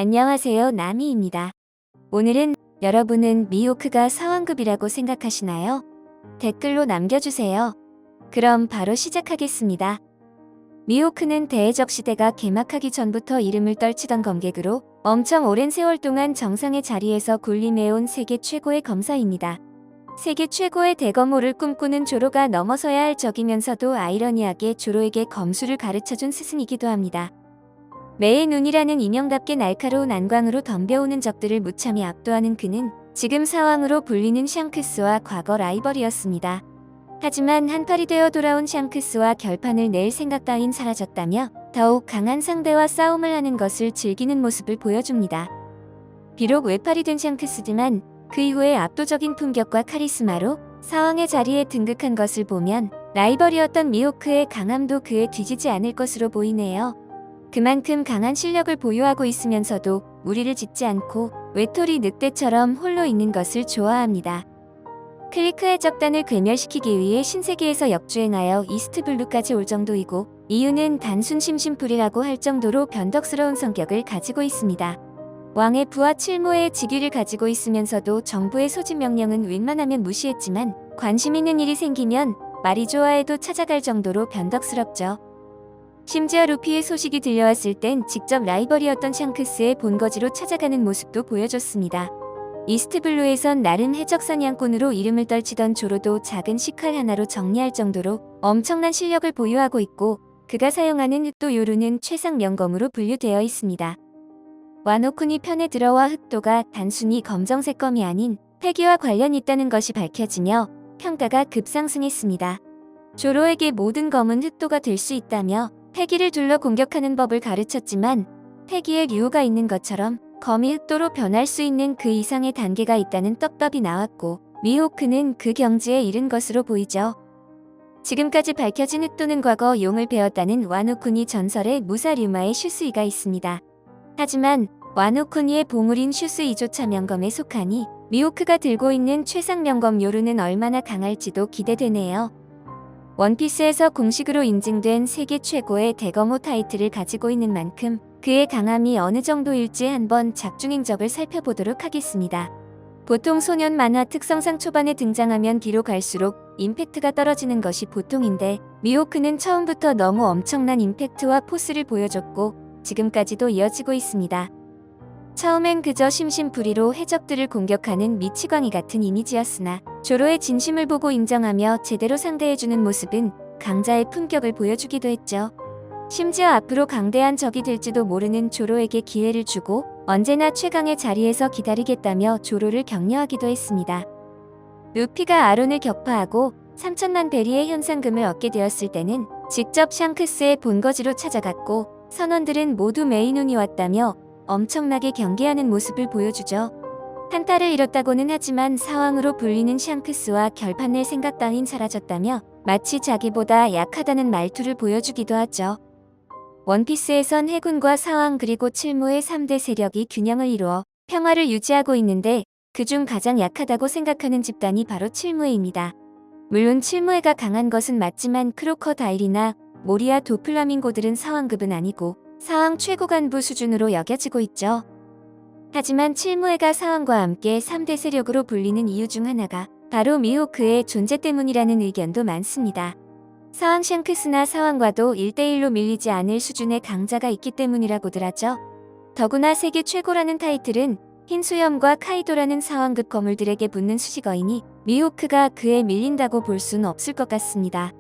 안녕하세요, 나미입니다. 오늘은 여러분은 미호크가 사왕급이라고 생각하시나요? 댓글로 남겨주세요. 그럼 바로 시작하겠습니다. 미호크는 대해적 시대가 개막하기 전부터 이름을 떨치던 검객으로 엄청 오랜 세월 동안 정상의 자리에서 군림해온 세계 최고의 검사입니다. 세계 최고의 대검호를 꿈꾸는 조로가 넘어서야 할 적이면서도 아이러니하게 조로에게 검술을 가르쳐준 스승이기도 합니다. 매의 눈이라는 이명답게 날카로운 안광으로 덤벼오는 적들을 무참히 압도하는 그는 지금 사왕으로 불리는 샹크스와 과거 라이벌이었습니다. 하지만 한팔이 되어 돌아온 샹크스와 결판을 낼 생각 따윈 사라졌다며 더욱 강한 상대와 싸움을 하는 것을 즐기는 모습을 보여줍니다. 비록 외팔이 된 샹크스지만 그 이후에 압도적인 품격과 카리스마로 사왕의 자리에 등극한 것을 보면 라이벌이었던 미호크의 강함도 그에 뒤지지 않을 것으로 보이네요. 그만큼 강한 실력을 보유하고 있으면서도 무리를 짓지 않고 외톨이 늑대처럼 홀로 있는 것을 좋아합니다. 클리크의 적단을 괴멸시키기 위해 신세계에서 역주행하여 이스트블루까지 올 정도이고 이유는 단순 심심풀이라고 할 정도로 변덕스러운 성격을 가지고 있습니다. 왕의 부하 칠모의 직위를 가지고 있으면서도 정부의 소집 명령은 웬만하면 무시했지만 관심 있는 일이 생기면 말이 좋아해도 찾아갈 정도로 변덕스럽죠. 심지어 루피의 소식이 들려왔을 땐 직접 라이벌이었던 샹크스의 본거지로 찾아가는 모습도 보여줬습니다. 이스트블루에선 나름 해적 사냥꾼으로 이름을 떨치던 조로도 작은 식칼 하나로 정리할 정도로 엄청난 실력을 보유하고 있고 그가 사용하는 흑도 요루는 최상 명검으로 분류되어 있습니다. 와노쿠니 편에 들어와 흑도가 단순히 검정색 검이 아닌 패기와 관련이 있다는 것이 밝혀지며 평가가 급상승했습니다. 조로에게 모든 검은 흑도가 될 수 있다며 패기를 둘러 공격하는 법을 가르쳤지만 패기에 류가 있는 것처럼 검이 흑도로 변할 수 있는 그 이상의 단계가 있다는 떡밥이 나왔고 미호크는 그 경지에 이른 것으로 보이죠. 지금까지 밝혀진 흑도는 과거 용을 배웠다는 와노쿠니 전설의 무사 류마의 슈스이가 있습니다. 하지만 와노쿠니의 봉우린 슈스이조차 명검에 속하니 미호크가 들고 있는 최상 명검 요루는 얼마나 강할지도 기대되네요. 원피스에서 공식으로 인증된 세계 최고의 대검호 타이틀을 가지고 있는 만큼 그의 강함이 어느 정도일지 한번 작중 행적을 살펴보도록 하겠습니다. 보통 소년 만화 특성상 초반에 등장하면 뒤로 갈수록 임팩트가 떨어지는 것이 보통인데 미호크는 처음부터 너무 엄청난 임팩트와 포스를 보여줬고 지금까지도 이어지고 있습니다. 처음엔 그저 심심풀이로 해적들을 공격하는 미치광이 같은 이미지였으나 조로의 진심을 보고 인정하며 제대로 상대해주는 모습은 강자의 품격을 보여주기도 했죠. 심지어 앞으로 강대한 적이 될지도 모르는 조로에게 기회를 주고 언제나 최강의 자리에서 기다리겠다며 조로를 격려하기도 했습니다. 루피가 아론을 격파하고 3천만 베리의 현상금을 얻게 되었을 때는 직접 샹크스의 본거지로 찾아갔고 선원들은 모두 메이눈이 왔다며 엄청나게 경계하는 모습을 보여주죠. 한 딸을 잃었다고는 하지만 사왕으로 불리는 샹크스와 결판낼 생각 따윈 사라졌다며 마치 자기보다 약하다는 말투를 보여주기도 하죠. 원피스에선 해군과 사왕 그리고 칠무의 3대 세력이 균형을 이루어 평화를 유지하고 있는데 그중 가장 약하다고 생각하는 집단이 바로 칠무회입니다. 물론 칠무회가 강한 것은 맞지만 크로커다일이나 모리아 도플라밍고들은 사왕급은 아니고 사왕 최고 간부 수준으로 여겨지고 있죠. 하지만 칠무회가 사왕과 함께 3대 세력으로 불리는 이유 중 하나가 바로 미호크의 존재 때문이라는 의견도 많습니다. 사왕 샹크스나 사왕과도 1대1로 밀리지 않을 수준의 강자가 있기 때문이라고들 하죠. 더구나 세계 최고라는 타이틀은 흰수염과 카이도라는 사왕급 거물들에게 붙는 수식어이니 미호크가 그에 밀린다고 볼 수는 없을 것 같습니다.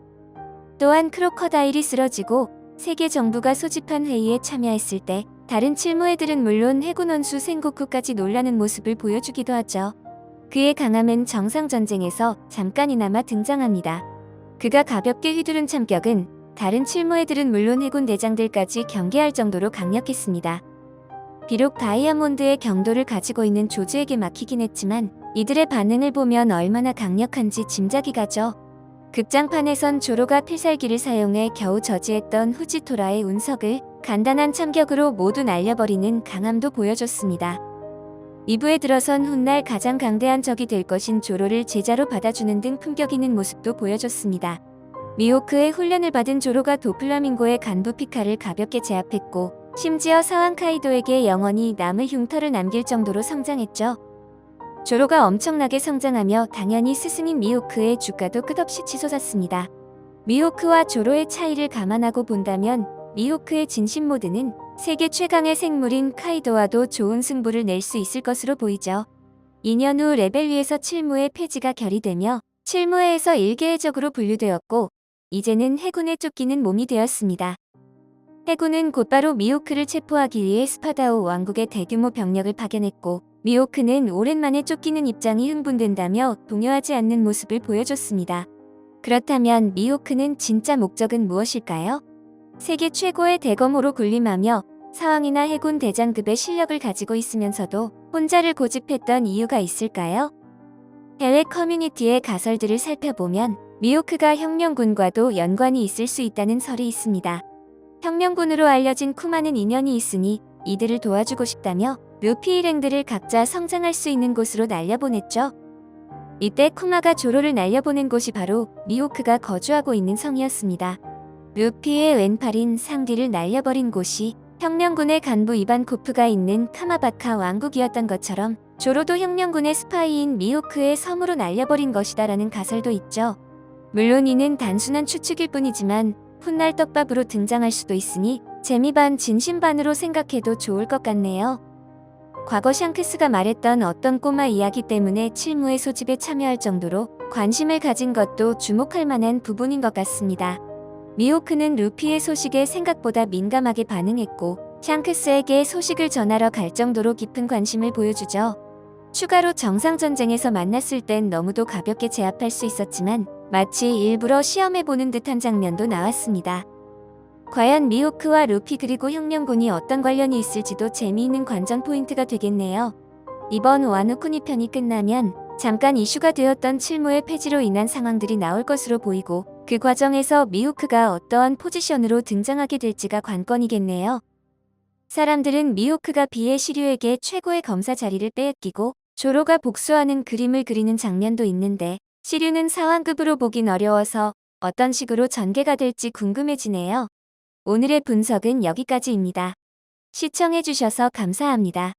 또한 크로커다일이 쓰러지고 세계 정부가 소집한 회의에 참여했을 때 다른 칠무회들은 물론 해군 원수 생고쿠까지 놀라는 모습을 보여주기도 하죠. 그의 강함은 정상전쟁에서 잠깐이나마 등장합니다. 그가 가볍게 휘두른 참격은 다른 칠무회들은 물론 해군 대장들까지 경계할 정도로 강력했습니다. 비록 다이아몬드의 경도를 가지고 있는 조즈에게 막히긴 했지만 이들의 반응을 보면 얼마나 강력한지 짐작이 가죠. 극장판에선 조로가 필살기를 사용해 겨우 저지했던 후지토라의 운석을 간단한 참격으로 모두 날려버리는 강함도 보여줬습니다. 2부에 들어선 훗날 가장 강대한 적이 될 것인 조로를 제자로 받아주는 등 품격 있는 모습도 보여줬습니다. 미호크의 훈련을 받은 조로가 도플라밍고의 간부 피카를 가볍게 제압했고 심지어 사왕 카이도에게 영원히 남을 흉터를 남길 정도로 성장했죠. 조로가 엄청나게 성장하며 당연히 스승인 미호크의 주가도 끝없이 치솟았습니다. 미호크와 조로의 차이를 감안하고 본다면 미호크의 진심 모드는 세계 최강의 생물인 카이도와도 좋은 승부를 낼 수 있을 것으로 보이죠. 2년 후 레벨위에서 칠무의 폐지가 결의되며 칠무회에서 일개해적으로 분류되었고 이제는 해군에 쫓기는 몸이 되었습니다. 해군은 곧바로 미호크를 체포하기 위해 스파다오 왕국의 대규모 병력을 파견했고 미호크는 오랜만에 쫓기는 입장이 흥분된다며 동요하지 않는 모습을 보여줬습니다. 그렇다면 미호크는 진짜 목적은 무엇일까요? 세계 최고의 대검으로 군림하며 사왕이나 해군 대장급의 실력을 가지고 있으면서도 혼자를 고집했던 이유가 있을까요? 해외 커뮤니티의 가설들을 살펴보면 미호크가 혁명군과도 연관이 있을 수 있다는 설이 있습니다. 혁명군으로 알려진 쿠마는 인연이 있으니 이들을 도와주고 싶다며 루피 일행들을 각자 성장할 수 있는 곳으로 날려보냈죠. 이때 쿠마가 조로를 날려보낸 곳이 바로 미호크가 거주하고 있는 성이었습니다. 루피의 왼팔인 상디를 날려버린 곳이 혁명군의 간부 이반코프가 있는 카마바카 왕국이었던 것처럼 조로도 혁명군의 스파이인 미호크의 섬으로 날려버린 것이다라는 가설도 있죠. 물론 이는 단순한 추측일 뿐이지만 훗날 떡밥으로 등장할 수도 있으니 재미 반 진심 반으로 생각해도 좋을 것 같네요. 과거 샹크스가 말했던 어떤 꼬마 이야기 때문에 칠무의 소집에 참여할 정도로 관심을 가진 것도 주목할 만한 부분인 것 같습니다. 미호크는 루피의 소식에 생각보다 민감하게 반응했고 샹크스에게 소식을 전하러 갈 정도로 깊은 관심을 보여주죠. 추가로 정상전쟁에서 만났을 땐 너무도 가볍게 제압할 수 있었지만 마치 일부러 시험해보는 듯한 장면도 나왔습니다. 과연 미호크와 루피 그리고 혁명군이 어떤 관련이 있을지도 재미있는 관전 포인트가 되겠네요. 이번 와노쿠니 편이 끝나면 잠깐 이슈가 되었던 칠무의 폐지로 인한 상황들이 나올 것으로 보이고 그 과정에서 미호크가 어떠한 포지션으로 등장하게 될지가 관건이겠네요. 사람들은 미호크가 비의 시류에게 최고의 검사 자리를 빼앗기고 조로가 복수하는 그림을 그리는 장면도 있는데 시류는 사왕급으로 보긴 어려워서 어떤 식으로 전개가 될지 궁금해지네요. 오늘의 분석은 여기까지입니다. 시청해주셔서 감사합니다.